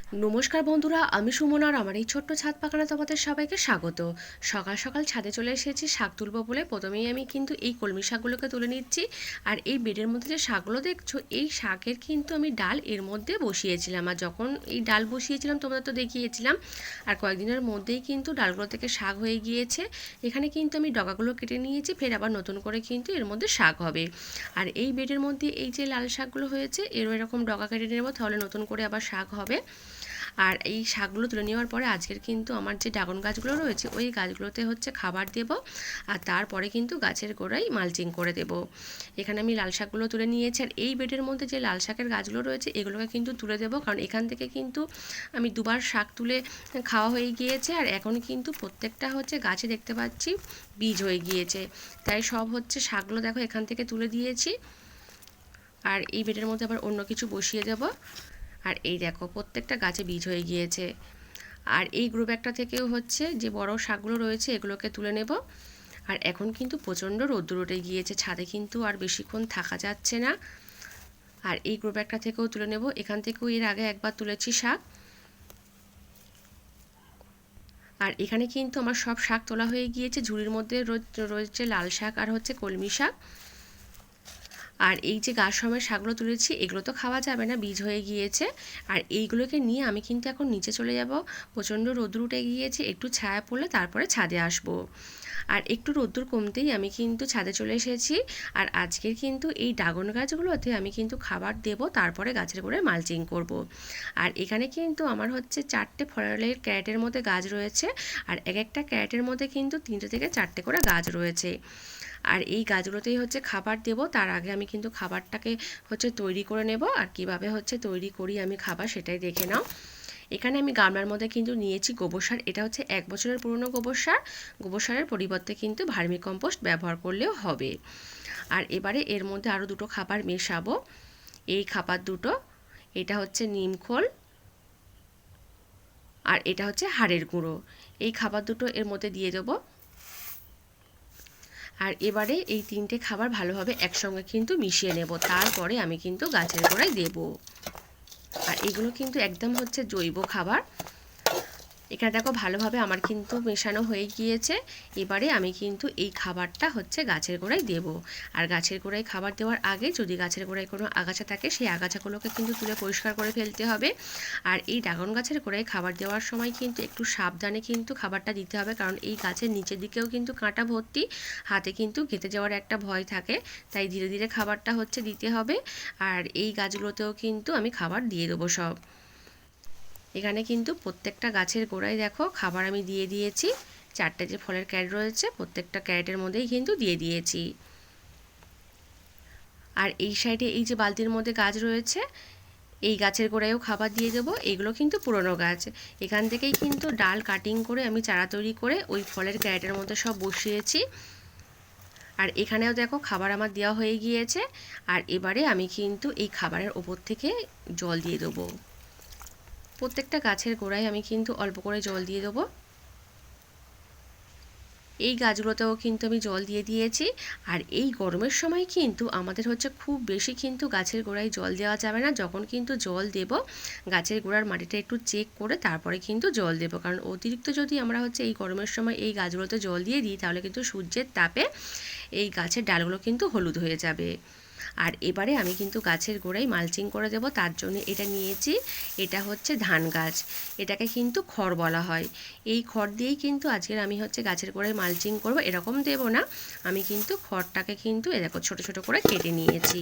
নমস্কার বন্ধুরা, আমি সুমন আর আমার এই ছোট্ট ছাদ বাগানে তোমাদের সবাইকে স্বাগত। সকাল সকাল ছাদে চলে এসেছি শাক তুলবো বলে। প্রথমেই আমি কিন্তু এই কলমি শাকগুলোকে তুলে নিচ্ছি। আর এই বেডের মধ্যে যে শাকগুলো দেখছো, এই শাকের কিন্তু আমি ডাল এর মধ্যে বসিয়েছিলাম। আর যখন এই ডাল বসিয়েছিলাম তোমাদের তো দেখিয়েছিলাম। আর কয়েকদিনের মধ্যেই কিন্তু ডালগুলো থেকে শাক হয়ে গিয়েছে। এখানে কিন্তু আমি ডগাগুলো কেটে নিয়েছি, ফের আবার নতুন করে কিন্তু এর মধ্যে শাক হবে। আর এই বেডের মধ্যে এই যে লাল শাকগুলো হয়েছে, এরও এরকম ডগা কেটে নেবো, তাহলে নতুন করে আবার শাক হবে। আর এই শাকগুলো তুলে নেওয়ার পরে আজকের কিন্তু আমার যে ড্রাগন গাছগুলো রয়েছে, ওই গাছগুলোতে হচ্ছে খাবার দেব। আর তারপরে কিন্তু গাছের গোড়ায় মালচিং করে দেব। এখানে আমি লাল শাকগুলো তুলে নিয়েছি। আর এই বেডের মধ্যে যে লাল শাকের গাছগুলো রয়েছে, এগুলোকে কিন্তু তুলে দেব, কারণ এখান থেকে কিন্তু আমি দুবার শাক তুলে খাওয়া হয়ে গিয়েছে। আর এখন কিন্তু প্রত্যেকটা হচ্ছে গাছে দেখতে পাচ্ছি বীজ হয়ে গিয়েছে। তাই সব হচ্ছে শাকগুলো দেখো এখান থেকে তুলে দিয়েছি। আর এই বেডের মধ্যে আবার অন্য কিছু বসিয়ে দেব। আর এই দেখো প্রত্যেকটা গাছে বীজ হয়ে গিয়েছে। আর এই গ্রুপ একটা থেকেও হচ্ছে যে বড় শাকগুলো রয়েছে, এগুলোকে তুলে নেব। আর এখন কিন্তু প্রচণ্ড রোদ্দুর উঠে গিয়েছে, ছাদে কিন্তু আর বেশিক্ষণ থাকা যাচ্ছে না। আর এই গ্রুপ একটা থেকেও তুলে নেব। এখান থেকেও এর আগে একবার তুলেছি শাক। আর এখানে কিন্তু আমার সব শাক তোলা হয়ে গিয়েছে। ঝুড়ির মধ্যে রয়েছে লাল শাক আর হচ্ছে কলমি শাক। আর এই যে গাছ সময় শাকগুলো তুলেছি, এগুলো তো খাওয়া যাবে না, বীজ হয়ে গিয়েছে। আর এইগুলোকে নিয়ে আমি কিন্তু এখন নিচে চলে যাব। প্রচণ্ড রোদ্দুর উঠে গিয়েছে, একটু ছায়া পড়লে তারপরে ছাদে আসব। আর একটু রোদ্দুর কমতেই আমি কিন্তু ছাদে চলে এসেছি। আর আজকের কিন্তু এই ড্রাগন গাছগুলোতে আমি কিন্তু খাবার দেব, তারপরে গাছের গোড়ায় মালচিং করব। আর এখানে কিন্তু আমার হচ্ছে 4টে ফলের ক্যারেটের মধ্যে গাছ রয়েছে। আর এক একটা ক্যারেটের মধ্যে কিন্তু 3টে থেকে 4টে করে গাছ রয়েছে। আর এই গাছগুলোতেই হচ্ছে খাবার দেব। তার আগে আমি কিন্তু খাবারটাকে হচ্ছে তৈরি করে নেব। আর কিভাবে হচ্ছে তৈরি করি আমি খাবার, সেটাই দেখে নাও। এখানে আমি গামলার মধ্যে কিন্তু নিয়েছি গোবর সার। এটা হচ্ছে 1 বছরের পুরনো গোবর সার। গোবর সারের পরিবর্তে কিন্তু ভার্মি কম্পোস্ট ব্যবহার করলেও হবে। আর এবারে এর মধ্যে আরও দুটো খাবার মেশাবো। এই খাবার দুটো, এটা হচ্ছে নিমখোল আর এটা হচ্ছে হাড়ের গুঁড়ো। এই খাবার দুটো এর মধ্যে দিয়ে দেবো। আর এবারে এই 3টে খাবার ভালোভাবে একসঙ্গে কিন্তু মিশিয়ে নেব। তারপরে আমি কিন্তু গাছের গোড়ায় দেব। আর এগুলো কিন্তু একদম হচ্ছে জৈব খাবার। এখানে দেখো ভালোভাবে আমার কিন্তু মেশানো হয়ে গিয়েছে। এবারে আমি কিন্তু এই খাবারটা হচ্ছে গাছের গোড়ায় দেব। আর গাছের গোড়ায় খাবার দেওয়ার আগে যদি গাছের গোড়ায় কোনো আগাছা থাকে, সেই আগাছাগুলোকে কিন্তু তুলে পরিষ্কার করে ফেলতে হবে। আর এই ড্রাগন গাছের গোড়ায় খাবার দেওয়ার সময় কিন্তু একটু সাবধানে কিন্তু খাবারটা দিতে হবে, কারণ এই গাছের নিচের দিকেও কিন্তু কাঁটা ভর্তি, হাতে কিন্তু গেঁথে যাওয়ার একটা ভয় থাকে। তাই ধীরে ধীরে খাবারটা হচ্ছে দিতে হবে। আর এই গাছগুলোতেও কিন্তু আমি খাবার দিয়ে দেবো সব। এখানে কিন্তু প্রত্যেকটা গাছের গোড়ায় দেখো খাবার আমি দিয়ে দিয়েছি। 4টে যে ফলের ক্যারেট রয়েছে, প্রত্যেকটা ক্যারেটের মধ্যেই কিন্তু দিয়ে দিয়েছি। আর এই সাইডে এই যে বালতির মধ্যে গাছ রয়েছে, এই গাছের গোড়ায়ও খাবার দিয়ে দেবো। এগুলো কিন্তু পুরনো গাছ। এখান থেকেই কিন্তু ডাল কাটিং করে আমি চারা তৈরি করে ওই ফলের ক্যারেটের মধ্যে সব বসিয়েছি। আর এখানেও দেখো খাবার আমার দেওয়া হয়ে গিয়েছে। আর এবারে আমি কিন্তু এই খাবারের ওপর থেকে জল দিয়ে দেবো। প্রত্যেকটা গাছের গোড়ায় আমি কিন্তু অল্প করে জল দিয়ে দেবো। এই গাছগুলোতেও কিন্তু আমি জল দিয়ে দিয়েছি। আর এই গরমের সময় কিন্তু আমাদের হচ্ছে খুব বেশি কিন্তু গাছের গোড়ায় জল দেওয়া যাবে না। যখন কিন্তু জল দেব, গাছের গোড়ার মাটিটা একটু চেক করে তারপরে কিন্তু জল দেব, কারণ অতিরিক্ত যদি আমরা হচ্ছে এই গরমের সময় এই গাছগুলোতে জল দিয়ে দিই, তাহলে কিন্তু সূর্যের তাপে এই গাছের ডালগুলো কিন্তু হলুদ হয়ে যাবে। আর এবারে আমি কিন্তু গাছের গোড়ায় মালচিং করে দেব। তার জন্য এটা নিয়েছি, এটা হচ্ছে ধান গাছ। এটাকে কিন্তু খড় বলা হয়। এই খড় দিয়েই কিন্তু আজকের আমি হচ্ছে গাছের গোড়ায় মালচিং করব। এরকম দেব না, আমি কিন্তু খড়টাকে কিন্তু এরকম ছোট ছোট করে কেটে নিয়েছি।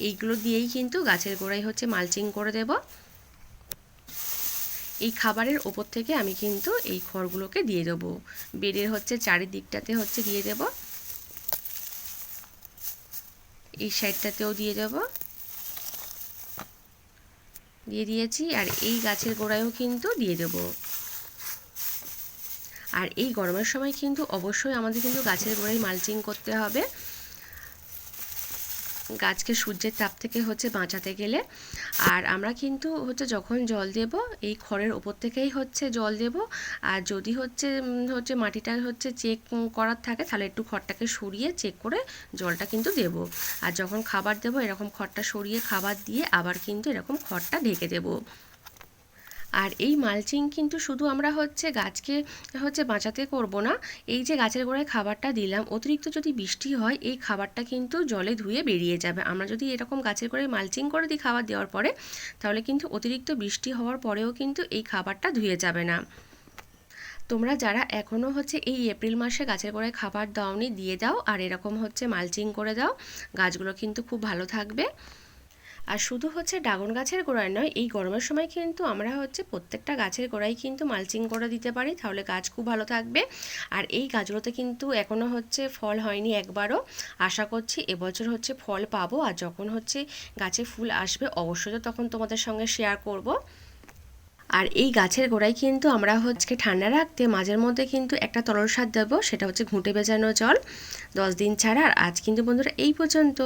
এইগুলো দিয়েই কিন্তু গাছের গোড়ায় হচ্ছে মালচিং করে দেব। এই খাবারের ওপর থেকে আমি কিন্তু এই খড়গুলোকে দিয়ে দেবো। বেডের হচ্ছে চারিদিকটাতে হচ্ছে দিয়ে দেব। এই সাইডটাতেও দিয়ে দেব, দিয়ে দিয়েছি। আর এই গাছের গোড়ায়ও কিন্তু দিয়ে দেব। আর এই গরমের সময় কিন্তু অবশ্যই আমাদের কিন্তু গাছের গোড়ায় মালচিং করতে হবে, গাছকে সূর্যের তাপ থেকে হচ্ছে বাঁচাতে গেলে। আর আমরা কিন্তু হচ্ছে যখন জল দেব, এই খড়ের ওপর থেকেই হচ্ছে জল দেব। আর যদি হচ্ছে মাটিটা হচ্ছে চেক করার থাকে, তাহলে একটু খড়টাকে সরিয়ে চেক করে জলটা কিন্তু দেব। আর যখন খাবার দেব, এরকম খড়টা সরিয়ে খাবার দিয়ে আবার কিন্তু এরকম খড়টা ঢেকে দেব। আর এই মালচিং কিন্তু শুধু আমরা গাছকে বাঁচাতে করব না, এই যে গাছের গোড়ায় খাবারটা দিলাম, অতিরিক্ত যদি বৃষ্টি হয় এই খাবারটা কিন্তু জলে ধুয়ে বেরিয়ে যাবে। আমরা যদি এরকম গাছের গোড়ায় মালচিং করে দিই খাবার দেওয়ার পরে, তাহলে কিন্তু অতিরিক্ত বৃষ্টি হওয়ার পরেও কিন্তু এই খাবারটা ধুয়ে যাবে না। তোমরা যারা এখনও এই এপ্রিল মাসে গাছের গোড়ায় খাবার দাওনি, দিয়ে দাও, আর এরকম মালচিং করে দাও, গাছগুলো কিন্তু খুব ভালো থাকবে। আর শুধু ড্রাগন গাছের গোড়ায় নয়, এই গরমের সময় কিন্তু আমরা প্রত্যেকটা গাছের গোড়ায় কিন্তু মালচিং করে দিতে পারি, তাহলে গাছ খুব ভালো থাকবে। আর এই গাছগুলোতে কিন্তু এখনও ফল হয়নি একবারও, আশা করছি এবছর ফল পাবো। আর যখন গাছে ফুল আসবে অবশ্যই তো তখন তোমাদের সঙ্গে শেয়ার করব। আর এই গাছের গোড়ায় কিন্তু আমরা ঠান্ডা রাখতে মাঝের মধ্যে কিন্তু একটা তরল সার দেবো, সেটা ঘুঁটে ভেজানো জল 10 দিন ছাড়া। আর আজ কিন্তু বন্ধুরা এই পর্যন্ত।